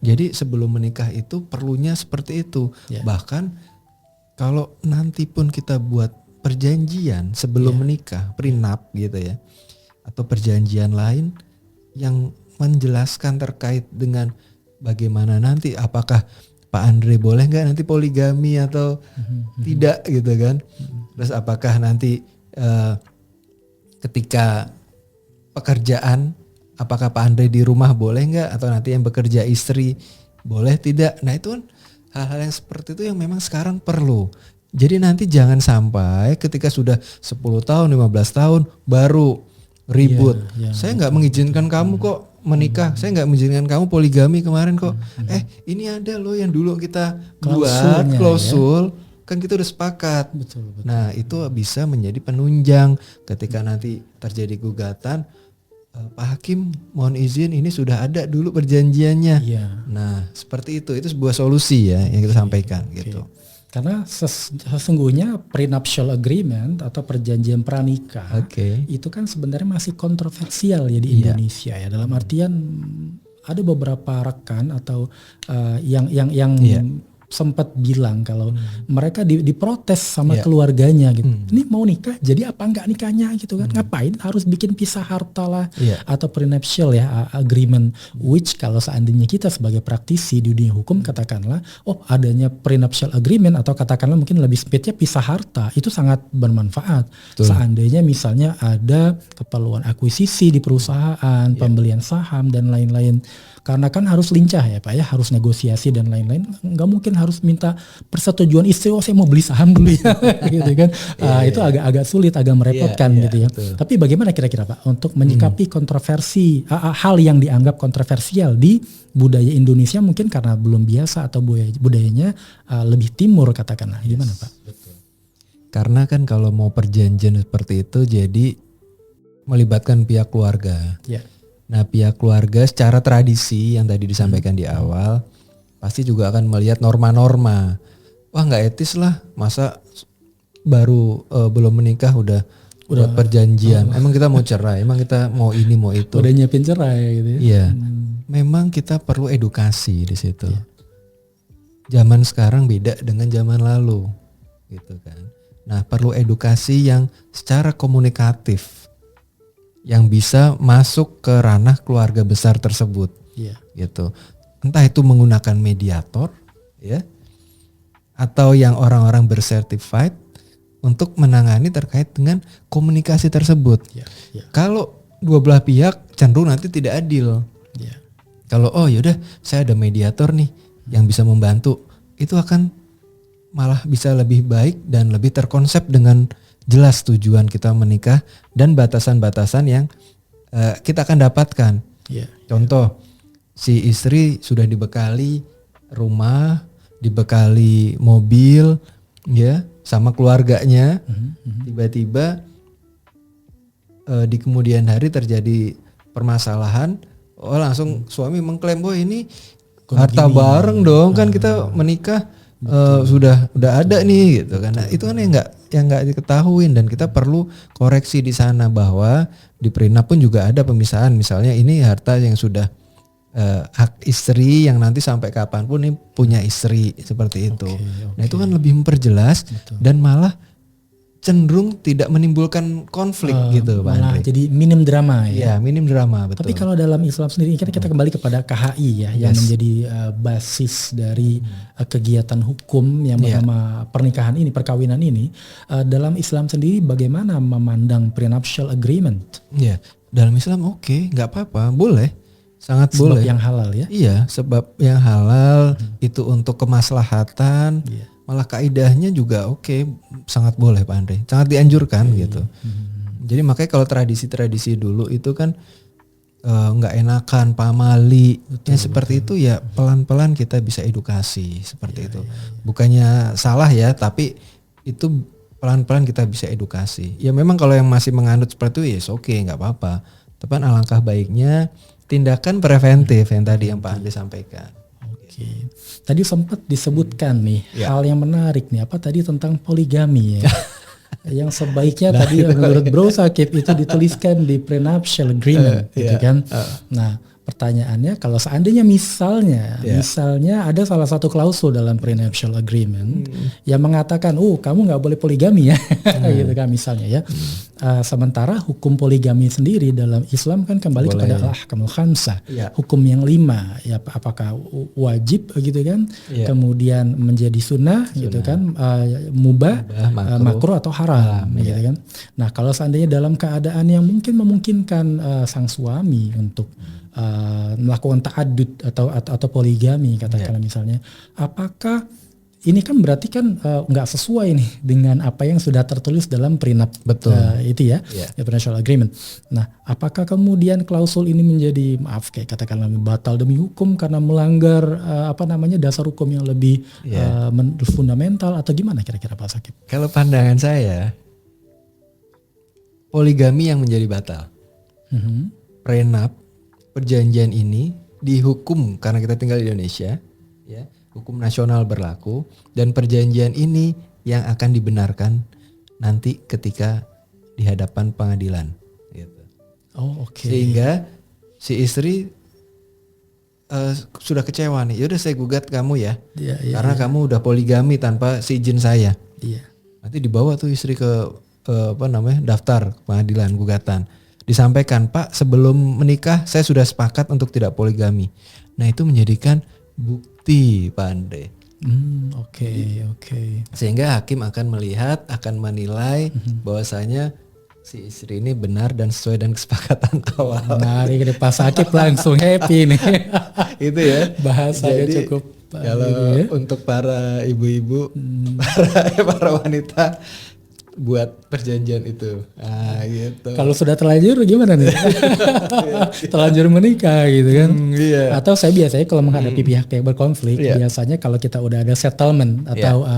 Jadi sebelum menikah itu perlunya seperti itu. Bahkan kalau nanti pun kita buat perjanjian sebelum menikah, prenup gitu ya, atau perjanjian lain yang menjelaskan terkait dengan bagaimana nanti, apakah Pak Andre boleh nggak nanti poligami atau tidak gitu kan. Terus apakah nanti ketika pekerjaan, apakah Pak Andre di rumah boleh nggak, atau nanti yang bekerja istri boleh tidak. Nah itu kan hal-hal yang seperti itu yang memang sekarang perlu. Jadi nanti jangan sampai ketika sudah 10 tahun, 15 tahun baru ribut. Saya nggak mengizinkan kamu kok menikah, saya nggak mengizinkan kamu poligami kemarin kok. Ini ada loh yang dulu kita buat klausul, kan kita udah sepakat. Betul. Nah itu bisa menjadi penunjang ketika nanti terjadi gugatan. Pak Hakim mohon izin, ini sudah ada dulu perjanjiannya. Nah seperti itu sebuah solusi ya yang kita sampaikan gitu. Karena sesungguhnya prenuptial agreement atau perjanjian pranikah itu kan sebenarnya masih kontroversial ya di Indonesia ya. Dalam artian ada beberapa rekan atau yang sempat bilang kalau mereka diprotes sama keluarganya gitu. Ini mau nikah jadi apa enggak nikahnya gitu kan. Ngapain harus bikin pisah harta lah atau prenuptial ya agreement, which kalau seandainya kita sebagai praktisi di dunia hukum katakanlah adanya prenuptial agreement atau katakanlah mungkin lebih sempitnya pisah harta itu sangat bermanfaat. Seandainya misalnya ada keperluan akuisisi di perusahaan, pembelian saham dan lain-lain. Karena kan harus lincah ya Pak ya, harus negosiasi dan lain-lain. Nggak mungkin harus minta persetujuan istri, saya mau beli saham dulu ya, gitu kan. Itu agak sulit, agak merepotkan gitu ya. Betul. Tapi bagaimana kira-kira Pak untuk menyikapi kontroversi, hal yang dianggap kontroversial di budaya Indonesia mungkin karena belum biasa atau budayanya lebih timur katakanlah. Gimana Pak? Betul. Karena kan kalau mau perjanjian seperti itu jadi melibatkan pihak keluarga. Nah pihak keluarga secara tradisi yang tadi disampaikan di awal pasti juga akan melihat norma-norma. Wah nggak etis lah, masa baru belum menikah udah buat perjanjian. Emang kita mau cerai, emang kita mau ini mau itu. Udah nyiapin cerai gitu ya. Iya, memang kita perlu edukasi di situ. Zaman sekarang beda dengan zaman lalu, gitu kan. Nah perlu edukasi yang secara komunikatif, yang bisa masuk ke ranah keluarga besar tersebut, gitu. Entah itu menggunakan mediator, ya, atau yang orang-orang bersertified untuk menangani terkait dengan komunikasi tersebut. Kalau dua belah pihak cenderung nanti tidak adil. Kalau yaudah saya ada mediator nih yang bisa membantu, itu akan malah bisa lebih baik dan lebih terkonsep dengan jelas tujuan kita menikah dan batasan-batasan yang kita akan dapatkan. Contoh, si istri sudah dibekali rumah, dibekali mobil, ya, sama keluarganya. Tiba-tiba di kemudian hari terjadi permasalahan, langsung suami mengklaim bahwa ini harta bareng dong, kan kita menikah. Sudah ada nih gitu kan. Nah, itu kan yang nggak diketahui dan kita perlu koreksi di sana bahwa di prenup pun juga ada pemisahan, misalnya ini harta yang sudah hak istri yang nanti sampai kapanpun ini punya istri seperti itu. Nah itu kan lebih memperjelas dan malah cenderung tidak menimbulkan konflik gitu Pak malah Andre. Jadi minim drama ya. Iya, minim drama, betul. Tapi kalau dalam Islam sendiri kita kembali kepada KHI ya, yang menjadi basis dari kegiatan hukum yang bernama pernikahan ini, perkawinan ini. Dalam Islam sendiri bagaimana memandang prenuptial agreement? Iya, dalam Islam nggak apa-apa, boleh, sangat sebab boleh. Yang halal ya? Iya, sebab yang halal itu untuk kemaslahatan. Malah kaidahnya juga sangat boleh Pak Andre, sangat dianjurkan gitu. Jadi makanya kalau tradisi-tradisi dulu itu kan nggak enakan, pamali, seperti itu ya pelan-pelan kita bisa edukasi seperti itu. Bukannya salah ya, tapi itu pelan-pelan kita bisa edukasi. Ya memang kalau yang masih menganut seperti itu ya nggak apa-apa. Tapi alangkah baiknya tindakan preventif yang tadi yang Pak Andre sampaikan. Tadi sempat disebutkan nih hal yang menarik nih, apa tadi tentang poligami ya. Yang sebaiknya tadi menurut Bro Sakib itu dituliskan di prenuptial agreement gitu kan. Nah, pertanyaannya kalau seandainya misalnya ada salah satu klausul dalam prenuptial agreement yang mengatakan, kamu nggak boleh poligami ya, gitu kan misalnya ya. Sementara hukum poligami sendiri dalam Islam kan kembali kepada al-ahkamul khamsah, hukum yang 5, ya apakah wajib gitu kan, kemudian menjadi sunnah gitu kan, mubah, makruh atau haram gitu kan. Nah kalau seandainya dalam keadaan yang mungkin memungkinkan sang suami untuk melakukan ta'addud atau poligami katakanlah misalnya, apakah ini kan berarti kan nggak sesuai nih dengan apa yang sudah tertulis dalam prenup itu ya, prenuptial agreement. Nah, apakah kemudian klausul ini menjadi kayak katakanlah batal demi hukum karena melanggar dasar hukum yang lebih fundamental atau gimana kira-kira Pak Sakib? Kalau pandangan saya, poligami yang menjadi batal. Prenup, perjanjian ini dihukum karena kita tinggal di Indonesia, ya, hukum nasional berlaku, dan perjanjian ini yang akan dibenarkan nanti ketika di hadapan pengadilan. Gitu. Sehingga si istri sudah kecewa nih, yaudah saya gugat kamu ya, karena kamu udah poligami tanpa si izin saya. Nanti dibawa tuh istri ke daftar pengadilan gugatan. Disampaikan, Pak, sebelum menikah saya sudah sepakat untuk tidak poligami. Nah itu menjadikan bukti, Pak Andre. Sehingga hakim akan melihat, akan menilai bahwasanya si istri ini benar dan sesuai dengan kesepakatan awal. Mari ke Pak Sakib langsung happy nih. Itu ya. Bahasanya cukup. Kalau untuk para ibu-ibu, para wanita, buat perjanjian itu, gitu. Kalau sudah terlanjur gimana nih? Terlanjur menikah gitu kan? Atau saya biasanya kalau menghadapi pihak yang berkonflik, biasanya kalau kita udah ada settlement atau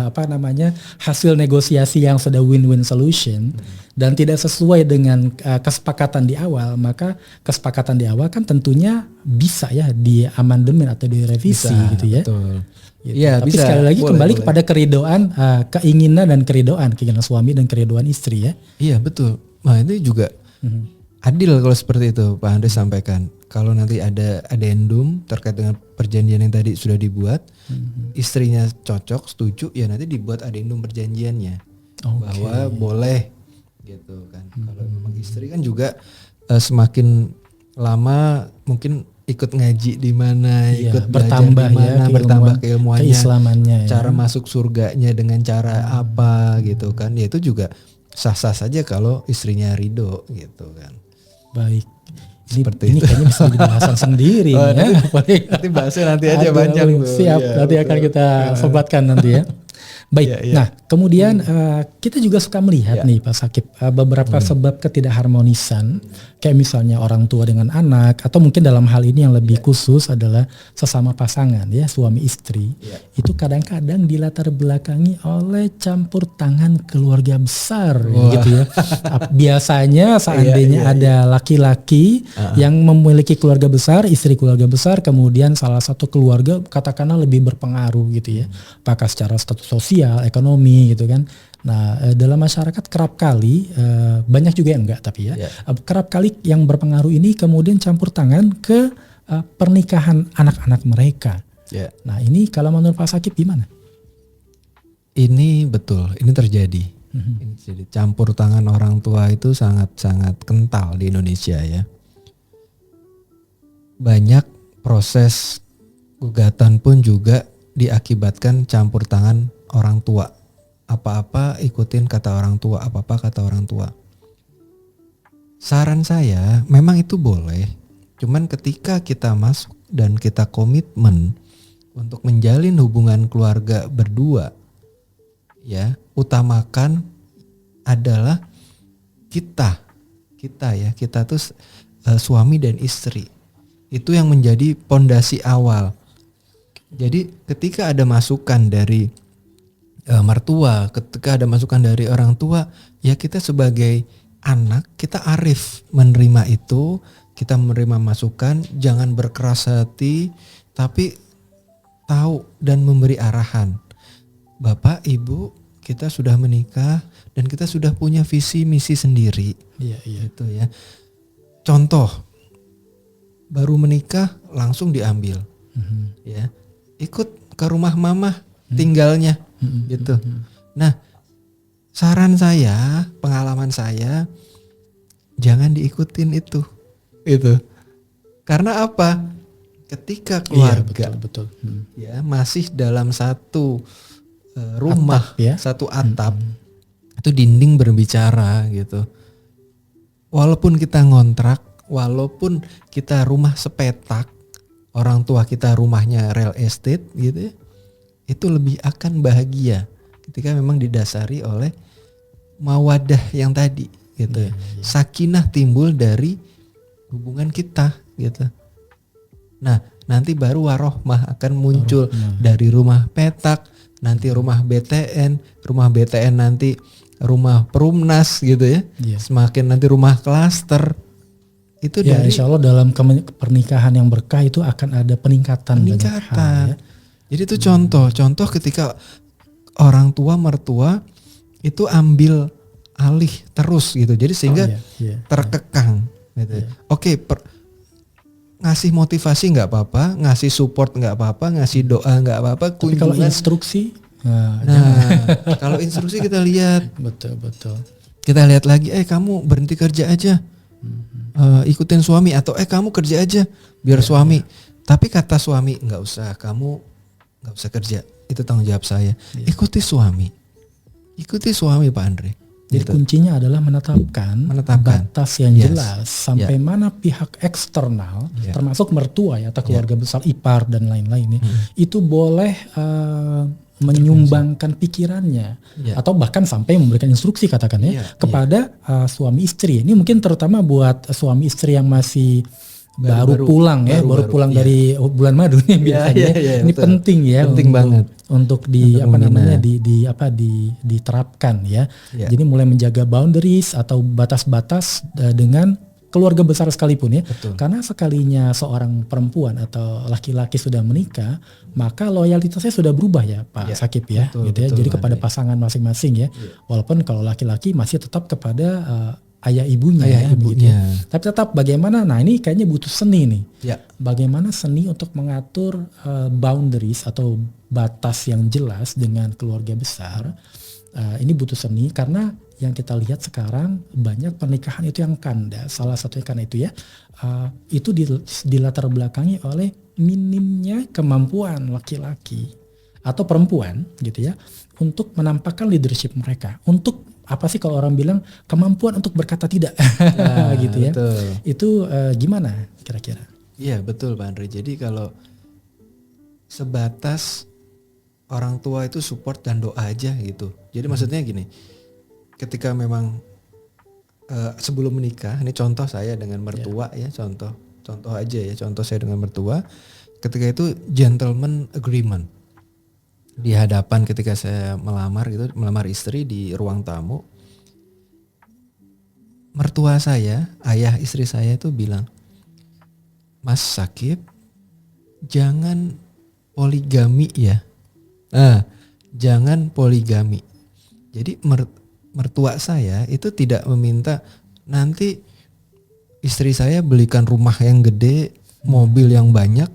hasil negosiasi yang sudah win-win solution dan tidak sesuai dengan kesepakatan di awal, maka kesepakatan di awal kan tentunya bisa ya di amandemen atau direvisi gitu ya. Betul. Gitu. Tapi bisa, sekali lagi kembali kepada keridoan, keinginan suami dan keridoan istri ya. Iya betul. Nah itu juga adil kalau seperti itu Pak Andre sampaikan. Kalau nanti ada addendum terkait dengan perjanjian yang tadi sudah dibuat, istrinya cocok, setuju, ya nanti dibuat addendum perjanjiannya bahwa boleh gitu kan. Kalau memang istri kan juga semakin lama mungkin ikut ngaji di mana, ikut bertambah di mana, bertambah keilmuannya, keislamannya, cara masuk surganya dengan cara apa gitu kan. Ya itu juga sah-sah saja kalau istrinya ridho gitu kan. Baik. Ini kayaknya bisa jadi bahasan sendiri ya. Nanti bahasnya nanti aja panjang. Siap, nanti akan kita sobatkan nanti ya. Baik, nah kemudian kita juga suka melihat nih Pak Sakib beberapa sebab ketidakharmonisan, kayak misalnya orang tua dengan anak, atau mungkin dalam hal ini yang lebih khusus adalah sesama pasangan ya, suami istri, itu kadang-kadang dilatar belakangi oleh campur tangan keluarga besar gitu ya. Biasanya seandainya ada laki-laki yang memiliki keluarga besar, istri keluarga besar, kemudian salah satu keluarga katakanlah lebih berpengaruh gitu ya, apakah secara status sosial, ekonomi gitu kan. Nah dalam masyarakat kerap kali banyak juga yang enggak tapi ya kerap kali yang berpengaruh ini kemudian campur tangan ke pernikahan anak-anak mereka. Nah ini kalau menurut Pak Sakib gimana? Ini betul, ini terjadi. Jadi campur tangan orang tua itu sangat-sangat kental di Indonesia ya. Banyak proses gugatan pun juga diakibatkan campur tangan orang tua. Apa-apa ikutin kata orang tua, apa-apa kata orang tua. Saran saya memang itu boleh, cuman ketika kita masuk dan kita komitmen untuk menjalin hubungan keluarga berdua, ya utamakan adalah kita tuh suami dan istri. Itu yang menjadi pondasi awal. Jadi ketika ada masukan dari mertua, ketika ada masukan dari orang tua, ya kita sebagai anak, kita arif menerima itu, kita menerima masukan, jangan berkeras hati, tapi tahu dan memberi arahan. Bapak, Ibu, kita sudah menikah dan kita sudah punya visi misi sendiri. Iya. Gitu ya. Contoh, baru menikah langsung diambil, ya, ikut ke rumah mama tinggalnya, gitu. Nah, saran saya, pengalaman saya, jangan diikutin itu. Karena apa? Ketika keluarga, betul. ya, masih dalam satu rumah, atap, ya? Satu atap, itu dinding berbicara, gitu. Walaupun kita ngontrak, walaupun kita rumah sepetak, orang tua kita rumahnya real estate, gitu ya, itu lebih akan bahagia ketika memang didasari oleh mawadah yang tadi, gitu. Sakinah timbul dari hubungan kita, gitu. Nah, nanti baru warohmah akan muncul dari rumah petak, nanti rumah BTN nanti rumah perumnas, gitu ya. Semakin nanti rumah klaster. Itu dari insya Allah dalam pernikahan yang berkah itu akan ada peningkatan. Banyak hal, ya. Jadi itu contoh ketika orang tua mertua itu ambil alih terus, gitu. Jadi sehingga terkekang, gitu. Oke, ngasih motivasi nggak apa-apa, ngasih support nggak apa-apa, ngasih doa nggak apa-apa. Tapi kalau instruksi, kalau instruksi kita lihat, betul. Kita lihat lagi, kamu berhenti kerja aja, ikutin suami, atau kamu kerja aja biar suami. Tapi kata suami, nggak usah, kamu nggak usah kerja, itu tanggung jawab saya. Ikuti suami Pak Andre. Jadi kuncinya adalah menetapkan batas yang jelas sampai mana pihak eksternal, termasuk mertua ya, atau keluarga besar, ipar dan lain-lain, itu boleh menyumbangkan pikirannya, atau bahkan sampai memberikan instruksi, katakan kepada suami istri. Ini mungkin terutama buat suami istri yang masih baru pulang dari bulan madu nih biasanya. Ini betul. Penting banget untuk diterapkan ya. Jadi mulai menjaga boundaries atau batas-batas dengan keluarga besar sekalipun ya. Betul. Karena sekalinya seorang perempuan atau laki-laki sudah menikah, maka loyalitasnya sudah berubah ya Pak Sakip ya. Betul, gitu ya. Jadi kepada pasangan masing-masing ya. Walaupun kalau laki-laki masih tetap kepada ayah ibunya. Gitu. Tapi tetap bagaimana, nah ini kayaknya butuh seni nih. Bagaimana seni untuk mengatur boundaries atau batas yang jelas dengan keluarga besar. Ini butuh seni karena yang kita lihat sekarang banyak pernikahan itu yang kandas. Salah satunya karena itu ya, itu dilatar belakangi oleh minimnya kemampuan laki-laki atau perempuan gitu ya untuk menampakkan leadership mereka, untuk apa sih kalau orang bilang kemampuan untuk berkata tidak, gitu ya. Betul. Itu gimana kira-kira? Iya betul Pak Andre. Jadi kalau sebatas orang tua itu support dan doa aja gitu. Jadi maksudnya gini, ketika memang sebelum menikah, ini contoh saya dengan mertua ya, contoh aja ya, contoh saya dengan mertua, ketika itu gentleman agreement. Di hadapan ketika saya melamar istri di ruang tamu, mertua saya, ayah istri saya itu bilang, Mas Sakip, jangan poligami ya. Jangan poligami. Jadi mertua saya itu tidak meminta nanti istri saya belikan rumah yang gede, mobil yang banyak,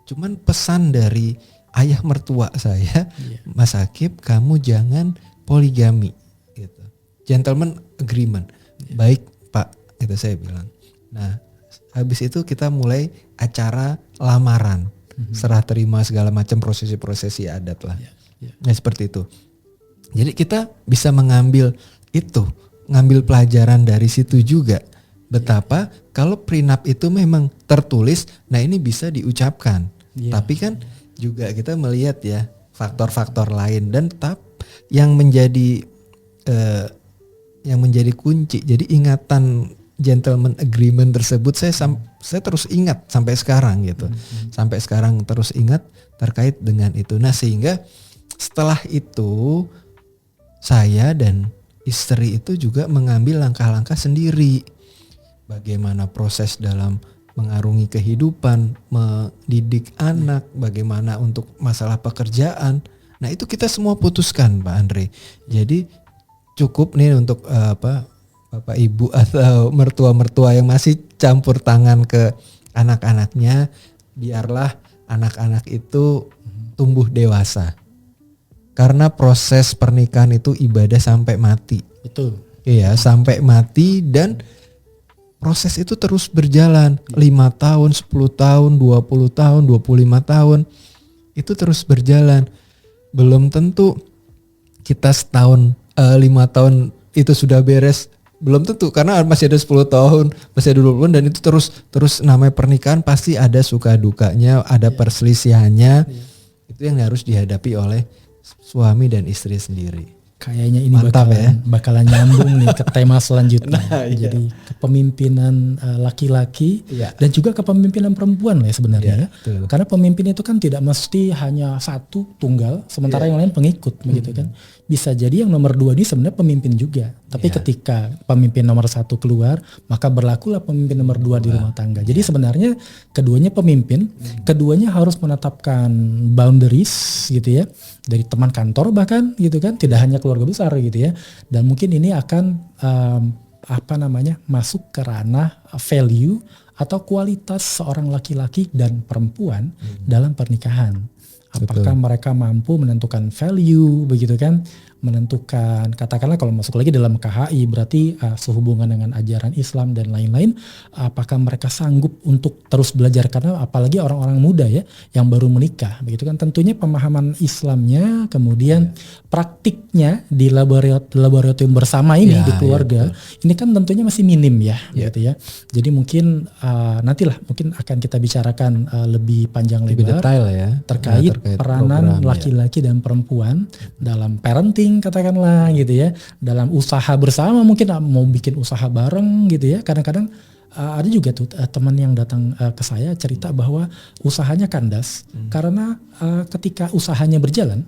cuman pesan dari ayah mertua saya, Mas Sakip, kamu jangan poligami, gitu. Gentleman agreement, baik Pak, gitu saya bilang. Nah, habis itu kita mulai acara lamaran, serah terima segala macam prosesi adat lah. Nah seperti itu. Jadi kita bisa mengambil pelajaran dari situ juga. Betapa kalau prenup itu memang tertulis, nah ini bisa diucapkan. Tapi kan juga kita melihat ya faktor-faktor lain, dan tetap yang menjadi kunci. Jadi ingatan gentleman agreement tersebut saya terus ingat sampai sekarang gitu. Sampai sekarang terus ingat terkait dengan itu. Nah, sehingga setelah itu saya dan istri itu juga mengambil langkah-langkah sendiri. Bagaimana proses dalam mengarungi kehidupan, mendidik anak, bagaimana untuk masalah pekerjaan. Nah, itu kita semua putuskan, Pak Andre. Jadi cukup nih untuk Bapak Ibu atau mertua-mertua yang masih campur tangan ke anak-anaknya, biarlah anak-anak itu tumbuh dewasa. Karena proses pernikahan itu ibadah sampai mati. Betul. Iya, sampai mati, dan proses itu terus berjalan. 5 tahun, 10 tahun, 20 tahun, 25 tahun. Itu terus berjalan. Belum tentu kita setahun, 5 tahun itu sudah beres. Belum tentu, karena masih ada 10 tahun, masih ada 20 tahun, dan itu terus namanya pernikahan pasti ada suka dukanya, ada perselisihannya. Itu yang harus dihadapi oleh suami dan istri sendiri. Kayaknya ini Mantap, bakalan nyambung nih ke tema selanjutnya. Iya. Jadi kepemimpinan laki-laki dan juga kepemimpinan perempuan lah ya sebenarnya. Betul. Karena pemimpin itu kan tidak mesti hanya satu tunggal, sementara yang lain pengikut, begitu kan. Bisa jadi yang nomor 2 ini sebenarnya pemimpin juga. Tapi ketika pemimpin nomor 1 keluar, maka berlakulah pemimpin nomor 2 di rumah tangga. Jadi sebenarnya keduanya pemimpin, keduanya harus menetapkan boundaries gitu ya. Dari teman kantor bahkan gitu kan, tidak hanya keluarga besar gitu ya. Dan mungkin ini akan masuk ke ranah value atau kualitas seorang laki-laki dan perempuan dalam pernikahan. Apakah mereka mampu menentukan value begitu kan, menentukan, katakanlah kalau masuk lagi dalam KHI berarti sehubungan dengan ajaran Islam dan lain-lain, apakah mereka sanggup untuk terus belajar, karena apalagi orang-orang muda ya yang baru menikah begitu kan, tentunya pemahaman Islamnya kemudian praktiknya di laboratorium bersama ini di keluarga ini kan tentunya masih minim ya gitu ya. Jadi mungkin nantilah mungkin akan kita bicarakan lebih panjang lebar detail ya terkait peranan laki-laki dan perempuan dalam parenting katakanlah gitu ya, dalam usaha bersama, mungkin mau bikin usaha bareng gitu ya. Kadang-kadang ada juga tuh teman yang datang ke saya cerita bahwa usahanya kandas karena ketika usahanya berjalan,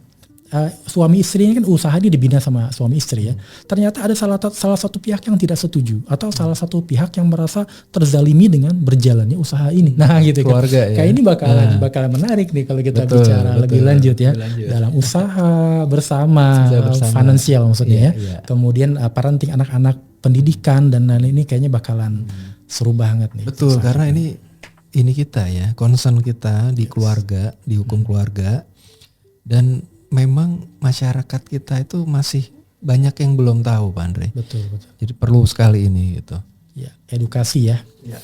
suami istri ini kan usaha ini dibina sama suami istri ya. Ternyata ada salah satu pihak yang tidak setuju atau salah satu pihak yang merasa terzalimi dengan berjalannya usaha ini. Nah gitu kan. Kayak ini bakalan menarik nih kalau kita bicara lebih lanjut ya. Dalam usaha bersama. Finansial maksudnya ya. Kemudian parenting anak-anak, pendidikan dan lain ini kayaknya bakalan seru banget nih. Betul, karena ini kita ya, concern kita di keluarga, di hukum keluarga, dan memang masyarakat kita itu masih banyak yang belum tahu, Pak Andre. Betul. Jadi perlu sekali ini gitu. Ya, edukasi ya.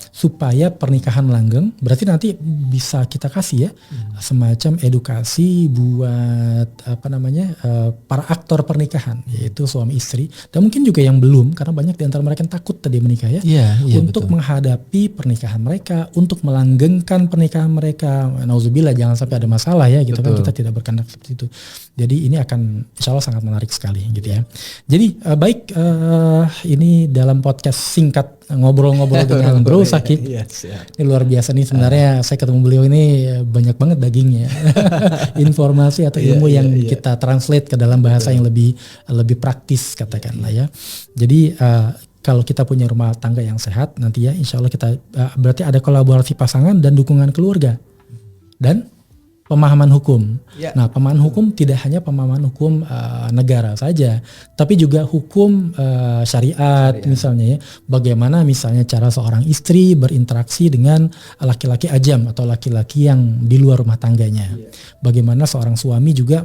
Supaya pernikahan langgeng, berarti nanti bisa kita kasih ya semacam edukasi buat para aktor pernikahan, yaitu suami istri, dan mungkin juga yang belum, karena banyak di antara mereka yang takut tadi menikah ya. Untuk menghadapi pernikahan mereka, untuk melanggengkan pernikahan mereka. Nauzubillah, jangan sampai ada masalah ya gitu kan, kita tidak berkehendak seperti itu. Jadi ini akan insya Allah sangat menarik sekali gitu ya. Jadi ini dalam podcast singkat ngobrol-ngobrol dengan Bro Sakib. Ini luar biasa nih sebenarnya. Saya ketemu beliau ini banyak banget dagingnya. Informasi atau ilmu yang kita translate ke dalam bahasa yang lebih praktis katakanlah ya. Jadi kalau kita punya rumah tangga yang sehat nanti ya insya Allah kita berarti ada kolaborasi pasangan dan dukungan keluarga dan pemahaman hukum. Nah, pemahaman hukum tidak hanya pemahaman hukum negara saja, tapi juga hukum syariat misalnya ya. Bagaimana misalnya cara seorang istri berinteraksi dengan laki-laki ajam atau laki-laki yang di luar rumah tangganya. Bagaimana seorang suami juga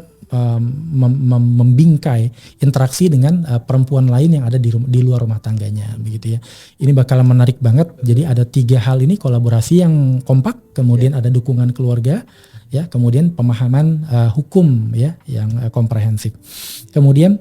membingkai interaksi dengan perempuan lain yang ada di luar rumah tangganya begitu ya. Ini bakalan menarik banget. Jadi ada 3 hal ini, kolaborasi yang kompak, kemudian ada dukungan keluarga ya, kemudian pemahaman hukum ya yang komprehensif. Kemudian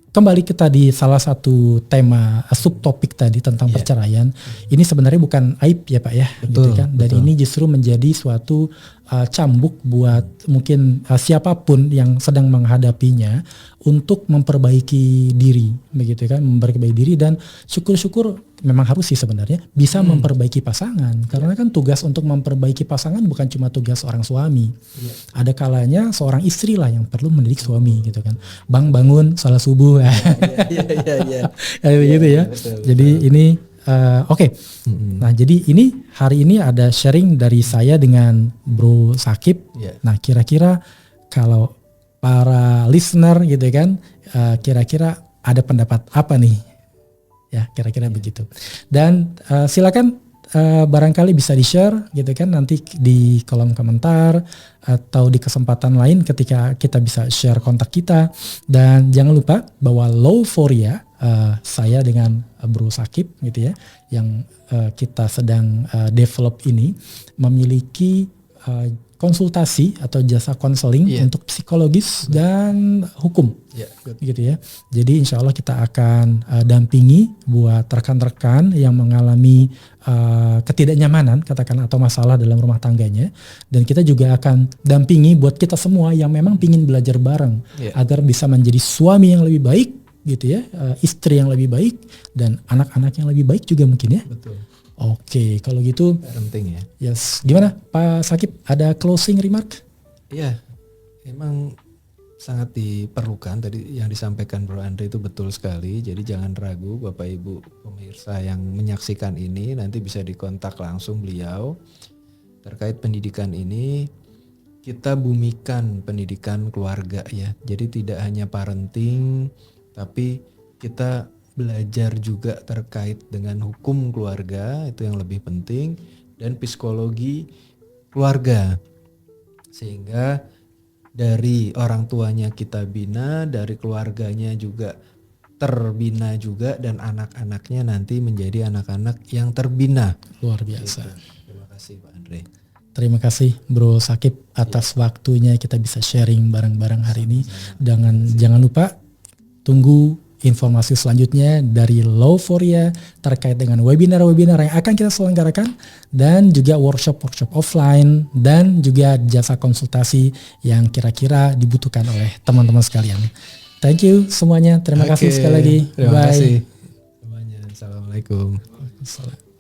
kembali kita di salah satu tema subtopik tadi tentang perceraian. Ini sebenarnya bukan aib ya Pak ya, gitu kan. Dan ini justru menjadi suatu cambuk buat mungkin siapapun yang sedang menghadapinya untuk memperbaiki diri, begitu kan, memperbaiki diri, dan syukur-syukur memang harus sih sebenarnya bisa memperbaiki pasangan, karena kan tugas untuk memperbaiki pasangan bukan cuma tugas seorang suami. Ada kalanya seorang istri lah yang perlu mendidik suami gitu kan. Bang bangun salat subuh. Gitu ya. Jadi ini Oke. Nah, jadi ini hari ini ada sharing dari saya dengan Bro Sakib. Nah, kira-kira kalau para listener gitu kan, kira-kira ada pendapat apa nih? Ya, kira-kira begitu. Dan silakan barangkali bisa di-share gitu kan nanti di kolom komentar atau di kesempatan lain ketika kita bisa share kontak kita. Dan jangan lupa bahwa Lawforia, saya dengan Bro Sakib gitu ya, yang kita sedang develop ini memiliki konsultasi atau jasa konseling untuk psikologis dan hukum, gitu ya. Jadi insya Allah kita akan dampingi buat rekan-rekan yang mengalami ketidaknyamanan katakan atau masalah dalam rumah tangganya, dan kita juga akan dampingi buat kita semua yang memang pingin belajar bareng agar bisa menjadi suami yang lebih baik, gitu ya, istri yang lebih baik dan anak-anak yang lebih baik juga mungkin ya. Betul. Oke, kalau gitu penting ya. Yes, gimana Pak Sakib? Ada closing remark? Iya, emang sangat diperlukan tadi yang disampaikan Bro Andre itu betul sekali. Jadi jangan ragu Bapak Ibu pemirsa yang menyaksikan ini, nanti bisa dikontak langsung beliau terkait pendidikan ini. Kita bumikan pendidikan keluarga ya. Jadi tidak hanya parenting, tapi kita belajar juga terkait dengan hukum keluarga, itu yang lebih penting, dan psikologi keluarga. Sehingga dari orang tuanya kita bina, dari keluarganya juga terbina juga, dan anak-anaknya nanti menjadi anak-anak yang terbina. Luar biasa. Gitu. Terima kasih Pak Andre. Terima kasih Bro Sakib atas waktunya kita bisa sharing bareng-bareng hari ini. Jangan lupa tunggu informasi selanjutnya dari Lawforia terkait dengan webinar-webinar yang akan kita selenggarakan, dan juga workshop-workshop offline, dan juga jasa konsultasi yang kira-kira dibutuhkan oleh teman-teman sekalian. Thank you semuanya. Terima kasih sekali lagi. Terima Bye. kasih semuanya. Assalamualaikum. Waalaikumsalam.